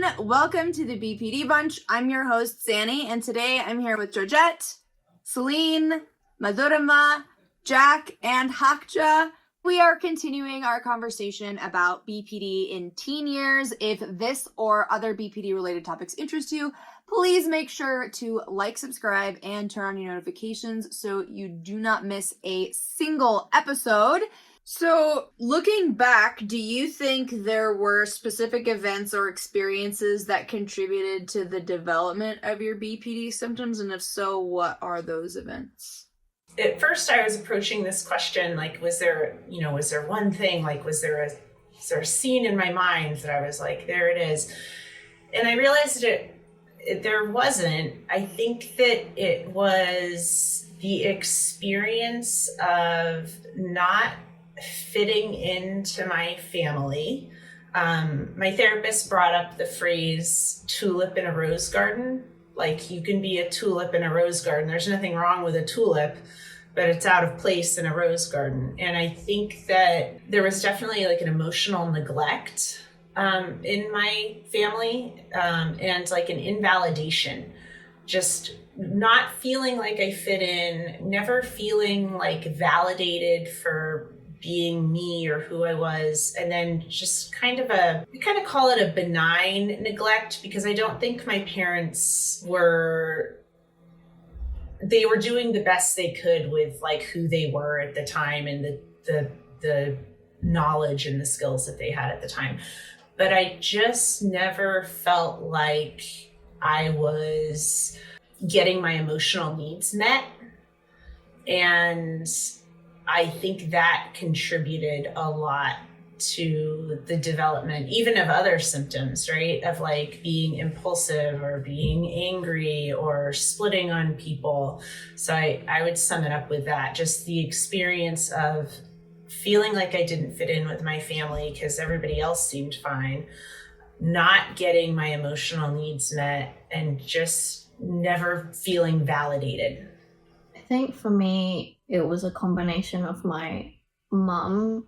everyone. Welcome to the BPD Bunch. I'm your host, Xannie, and today I'm here with Georgette, Céline, Madhurima, Jack, and Hak Ja. We are continuing our conversation about BPD in teen years. If this or other BPD-related topics interest you, please make sure to like, subscribe, and turn on your notifications so you do not miss a single episode. So, looking back, do you think there were specific events or experiences that contributed to the development of your BPD symptoms? And if so, what are those events? At first, I was approaching this question like, was there one thing, like, was there a scene in my mind that I was like, there it is? And I realized there wasn't. I think that it was the experience of not fitting into my family. My therapist brought up the phrase tulip in a rose garden. Like, you can be a tulip in a rose garden. There's nothing wrong with a tulip, but it's out of place in a rose garden. And I think that there was definitely like an emotional neglect in my family, and like an invalidation, just not feeling like I fit in, never feeling like validated for being me or who I was. And then just we kind of call it a benign neglect, because I don't think my parents were doing the best they could with like who they were at the time and the knowledge and the skills that they had at the time. But I just never felt like I was getting my emotional needs met. And I think that contributed a lot to the development, even of other symptoms, right? Of like being impulsive or being angry or splitting on people. So I would sum it up with that, just the experience of feeling like I didn't fit in with my family because everybody else seemed fine, not getting my emotional needs met, and just never feeling validated. I think for me, it was a combination of my mum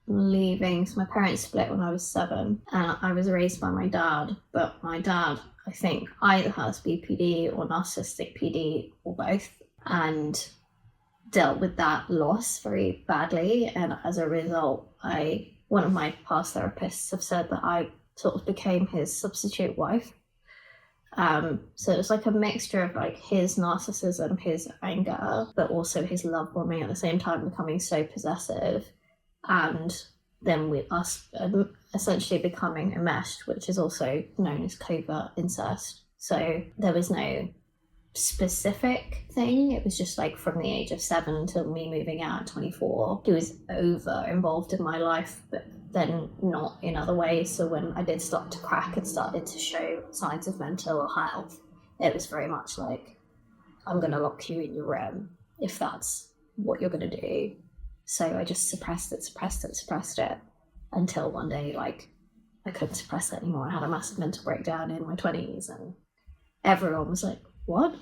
leaving. So my parents split when I was 7, and I was raised by my dad. But my dad, I think, either has BPD or narcissistic PD or both, and dealt with that loss very badly. And as a result, one of my past therapists have said that I sort of became his substitute wife. So it was like a mixture of like his narcissism, his anger, but also his love for me at the same time, becoming so possessive, and then with us essentially becoming enmeshed, which is also known as covert incest. So there was no specific thing. It was just like from the age of 7 until me moving out at 24, he was over involved in my life, but then not in other ways. So when I did start to crack and started to show signs of mental health, it was very much like, I'm going to lock you in your room if that's what you're going to do. So I just suppressed it until one day, like, I couldn't suppress it anymore. I had a massive mental breakdown in my 20s, and everyone was like, what?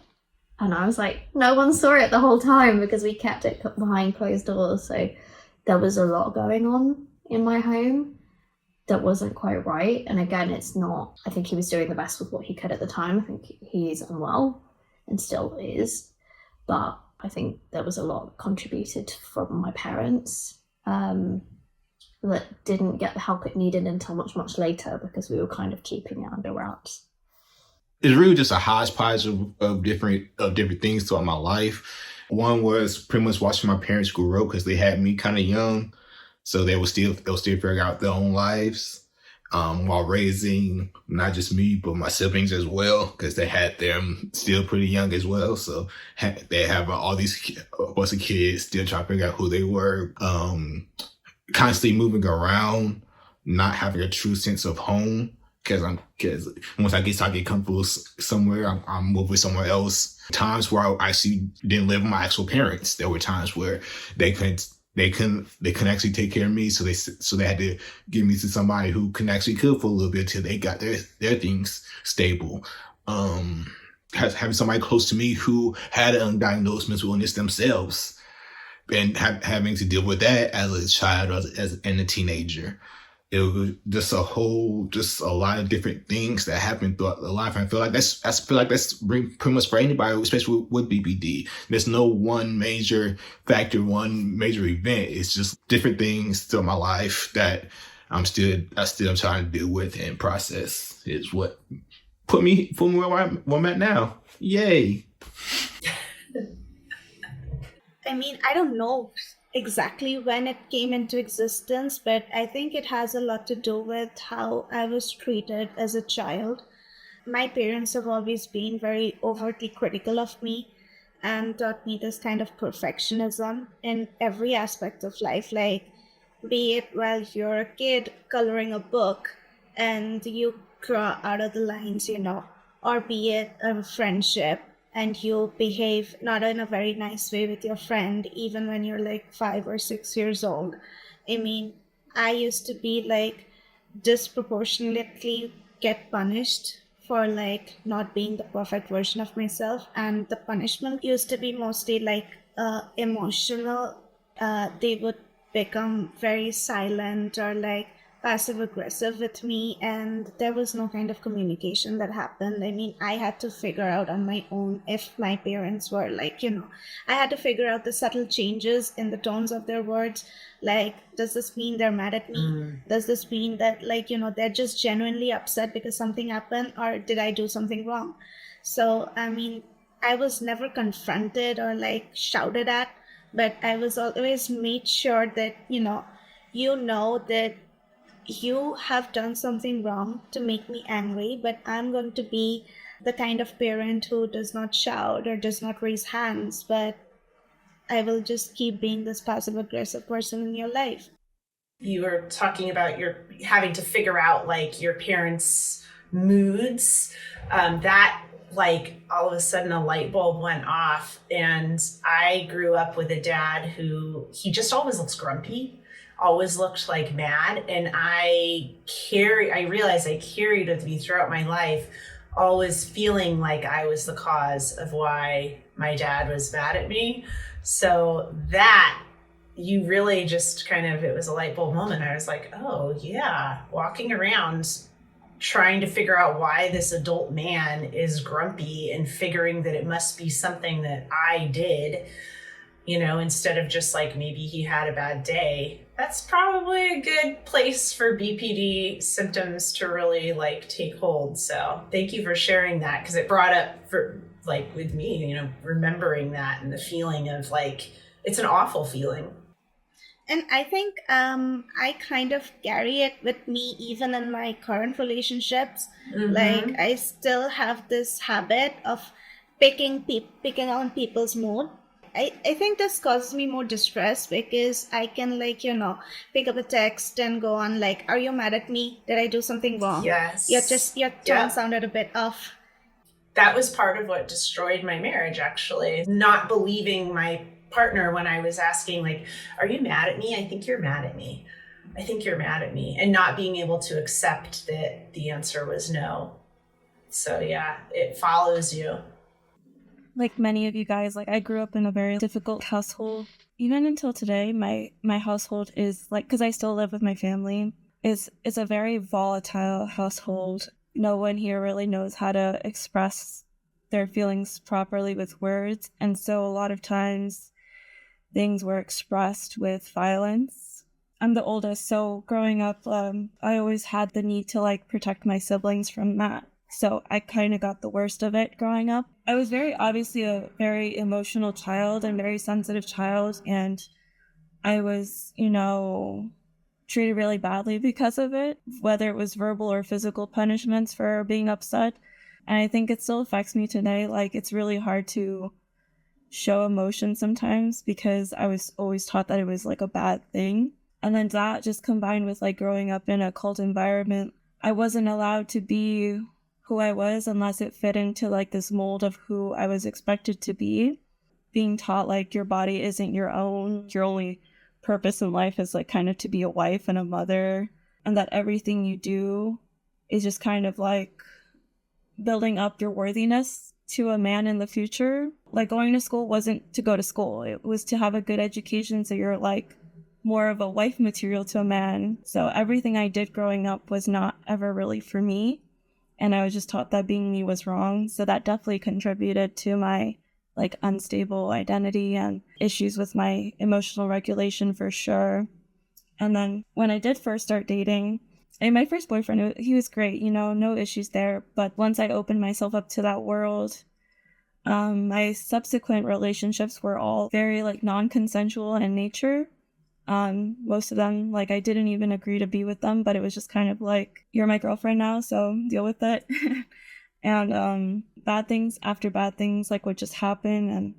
And I was like, no one saw it the whole time because we kept it behind closed doors. So there was a lot going on in my home that wasn't quite right. And again, I think he was doing the best with what he could at the time. I think he's unwell and still is, but I think there was a lot contributed from my parents that didn't get the help it needed until much, much later, because we were kind of keeping it under wraps. It's really just a hodgepodge of different things throughout my life. One was pretty much watching my parents grow up, because they had me kind of young. So they'll still figure out their own lives while raising not just me, but my siblings as well, because they had them still pretty young as well. So they have all these bunch of kids still trying to figure out who they were, constantly moving around, not having a true sense of home. Because once I get comfortable somewhere, I'm moving somewhere else. Times where I actually didn't live with my actual parents. There were times where they couldn't actually take care of me, so they had to give me to somebody who could for a little bit till they got their things stable. Having somebody close to me who had an undiagnosed mental illness themselves, and having to deal with that as a child or and a teenager. it was just a lot of different things that happened throughout the life. I feel like that's pretty much for anybody, especially with BPD. There's no one major factor, one major event. It's just different things through my life that I still trying to deal with and process. Is what put me where I'm at now. Yay. I mean, I don't know exactly when it came into existence, but I think it has a lot to do with how I was treated as a child. My parents have always been very overtly critical of me and taught me this kind of perfectionism in every aspect of life, like be it while you're a kid coloring a book and you draw out of the lines, or be it a friendship and you behave not in a very nice way with your friend, even when you're like 5 or 6 years old. I mean, I used to be like disproportionately get punished for like not being the perfect version of myself, and the punishment used to be mostly like emotional. They would become very silent or like passive aggressive with me, and there was no kind of communication that happened. I mean, I had to figure out on my own if my parents were like, I had to figure out the subtle changes in the tones of their words. Like, does this mean they're mad at me? Does this mean that like, they're just genuinely upset because something happened, or did I do something wrong? So I mean, I was never confronted or like shouted at, but I was always made sure that that you have done something wrong to make me angry, but I'm going to be the kind of parent who does not shout or does not raise hands, but I will just keep being this passive aggressive person in your life. You were talking about your having to figure out like your parents' moods. That like all of a sudden a light bulb went off, and I grew up with a dad who he just always looks grumpy, always looked like mad, and I realized I carried with me throughout my life, always feeling like I was the cause of why my dad was mad at me. So that you really just kind of, it was a light bulb moment. I was like, oh yeah, walking around trying to figure out why this adult man is grumpy and figuring that it must be something that I did, instead of just like maybe he had a bad day. That's probably a good place for BPD symptoms to really like take hold. So thank you for sharing that, because it brought up for like with me, remembering that and the feeling of like, it's an awful feeling. And I think I kind of carry it with me even in my current relationships. Like I still have this habit of picking on people's mood. I think this causes me more distress because I can like, pick up a text and go on like, are you mad at me? Did I do something wrong? Yes. Your tone sounded a bit off. That was part of what destroyed my marriage, actually. Not believing my partner when I was asking like, are you mad at me? I think you're mad at me. I think you're mad at me. And not being able to accept that the answer was no. So yeah, it follows you. Like many of you guys, like I grew up in a very difficult household. Even until today, my household is like, because I still live with my family, is a very volatile household. No one here really knows how to express their feelings properly with words. And so a lot of times things were expressed with violence. I'm the oldest, so growing up, I always had the need to like protect my siblings from that. So I kind of got the worst of it growing up. I was obviously a very emotional child and very sensitive child. And I was, treated really badly because of it, whether it was verbal or physical punishments for being upset. And I think it still affects me today. Like it's really hard to show emotion sometimes because I was always taught that it was like a bad thing. And then that just combined with like growing up in a cult environment, I wasn't allowed to be who I was unless it fit into like this mold of who I was expected to be. Being taught like your body isn't your own, your only purpose in life is like kind of to be a wife and a mother, and that everything you do is just kind of like building up your worthiness to a man in the future. Like going to school wasn't to go to school, it was to have a good education so you're like more of a wife material to a man. So everything I did growing up was not ever really for me. And I was just taught that being me was wrong. So that definitely contributed to my like unstable identity and issues with my emotional regulation for sure. And then when I did first start dating, and my first boyfriend, he was great, you know, no issues there. But once I opened myself up to that world, my subsequent relationships were all very like non-consensual in nature. Most of them, like I didn't even agree to be with them, but it was just kind of like, you're my girlfriend now, so deal with it. And bad things after bad things like would just happen, and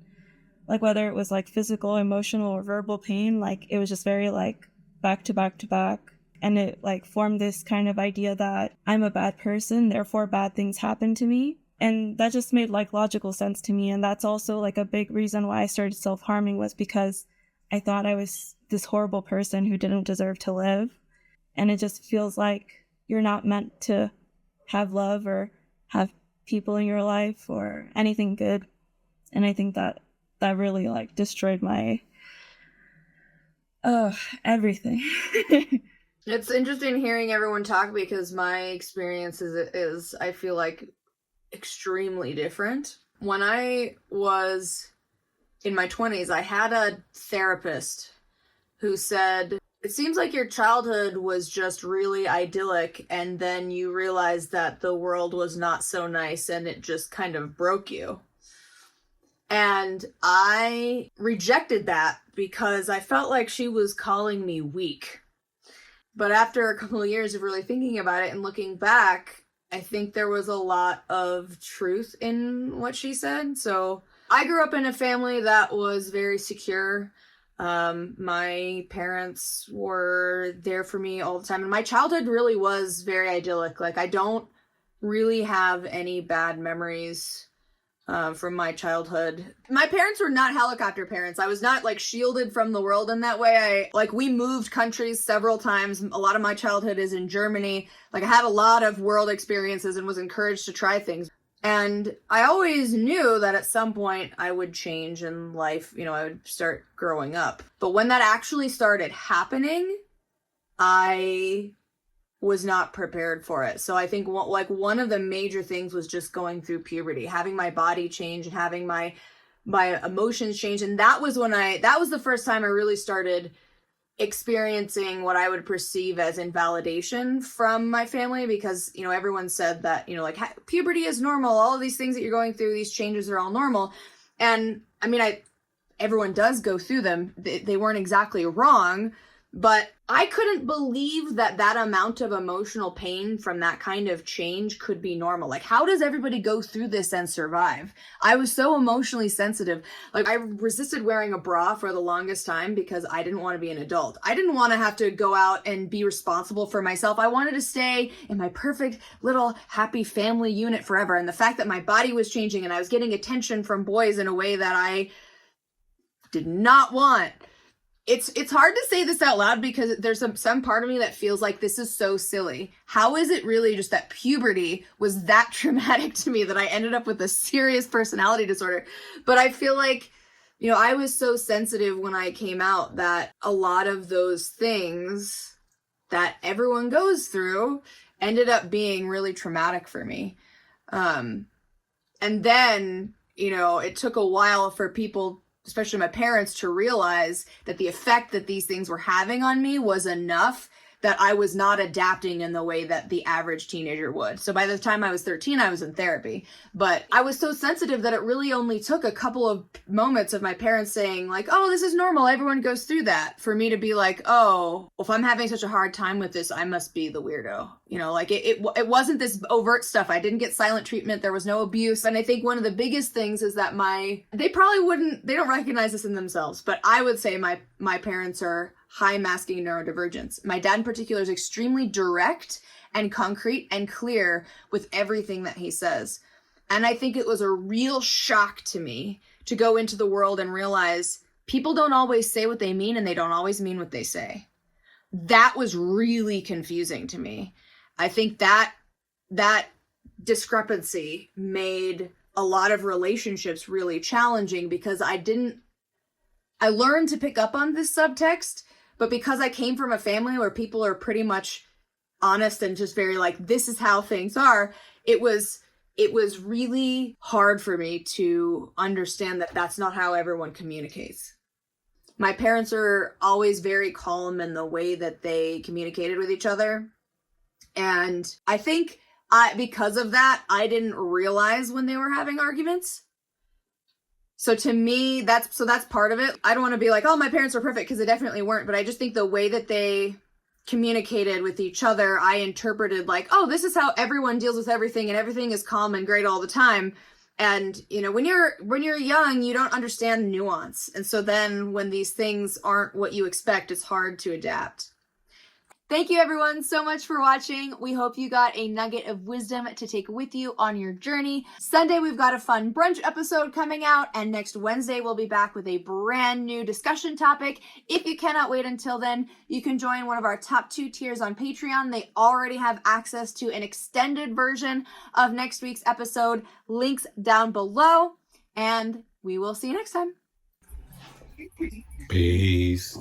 like whether it was like physical, emotional, or verbal pain, like it was just very like back to back to back. And it like formed this kind of idea that I'm a bad person, therefore bad things happen to me. And that just made like logical sense to me. And that's also like a big reason why I started self-harming, was because I thought I was this horrible person who didn't deserve to live. And it just feels like you're not meant to have love or have people in your life or anything good. And I think that really like destroyed my everything. It's interesting hearing everyone talk, because my experience is I feel like extremely different. When I was in my 20s, I had a therapist who said, it seems like your childhood was just really idyllic, and then you realized that the world was not so nice and it just kind of broke you. And I rejected that because I felt like she was calling me weak. But after a couple of years of really thinking about it and looking back, I think there was a lot of truth in what she said. So I grew up in a family that was very secure. My parents were there for me all the time. And my childhood really was very idyllic. Like, I don't really have any bad memories from my childhood. My parents were not helicopter parents. I was not like shielded from the world in that way. We moved countries several times. A lot of my childhood is in Germany. Like, I had a lot of world experiences and was encouraged to try things. And I always knew that at some point I would change in life, you know, I would start growing up. But when that actually started happening, I was not prepared for it. So I think one of the major things was just going through puberty, having my body change and having my emotions change. And that was the first time I really started experiencing what I would perceive as invalidation from my family, because, you know, everyone said that, you know, like, puberty is normal. All of these things that you're going through, these changes are all normal. And I mean, everyone does go through them. They weren't exactly wrong, but I couldn't believe that amount of emotional pain from that kind of change could be normal. Like, how does everybody go through this and survive? I was so emotionally sensitive. Like, I resisted wearing a bra for the longest time because I didn't want to be an adult. I didn't want to have to go out and be responsible for myself. I wanted to stay in my perfect little happy family unit forever. And the fact that my body was changing and I was getting attention from boys in a way that I did not want. It's hard to say this out loud because there's some part of me that feels like this is so silly. How is it really just that puberty was that traumatic to me that I ended up with a serious personality disorder? But I feel like, you know, I was so sensitive when I came out that a lot of those things that everyone goes through ended up being really traumatic for me. And then, you know, it took a while for people, especially my parents, to realize that the effect that these things were having on me was enough that I was not adapting in the way that the average teenager would. So by the time I was 13, I was in therapy. But I was so sensitive that it really only took a couple of moments of my parents saying like, oh, this is normal, everyone goes through that, for me to be like, oh, if I'm having such a hard time with this, I must be the weirdo. You know, like it wasn't this overt stuff. I didn't get silent treatment. There was no abuse. And I think one of the biggest things is that they don't recognize this in themselves, but I would say my parents are high masking neurodivergence. My dad in particular is extremely direct and concrete and clear with everything that he says. And I think it was a real shock to me to go into the world and realize people don't always say what they mean and they don't always mean what they say. That was really confusing to me. I think that discrepancy made a lot of relationships really challenging because I learned to pick up on this subtext, But because I came from a family where people are pretty much honest and just very like, this is how things are, it was really hard for me to understand that that's not how everyone communicates. My parents are always very calm in the way that they communicated with each other. And I think because of that, I didn't realize when they were having arguments. So to me, that's part of it. I don't want to be like, oh, my parents were perfect, because they definitely weren't. But I just think the way that they communicated with each other, I interpreted like, oh, this is how everyone deals with everything, and everything is calm and great all the time. And, you know, when you're young, you don't understand nuance. And so then when these things aren't what you expect, it's hard to adapt. Thank you everyone so much for watching. We hope you got a nugget of wisdom to take with you on your journey. Sunday, we've got a fun brunch episode coming out, and next Wednesday, we'll be back with a brand new discussion topic. If you cannot wait until then, you can join one of our top 2 tiers on Patreon. They already have access to an extended version of next week's episode. Links down below, and we will see you next time. Peace.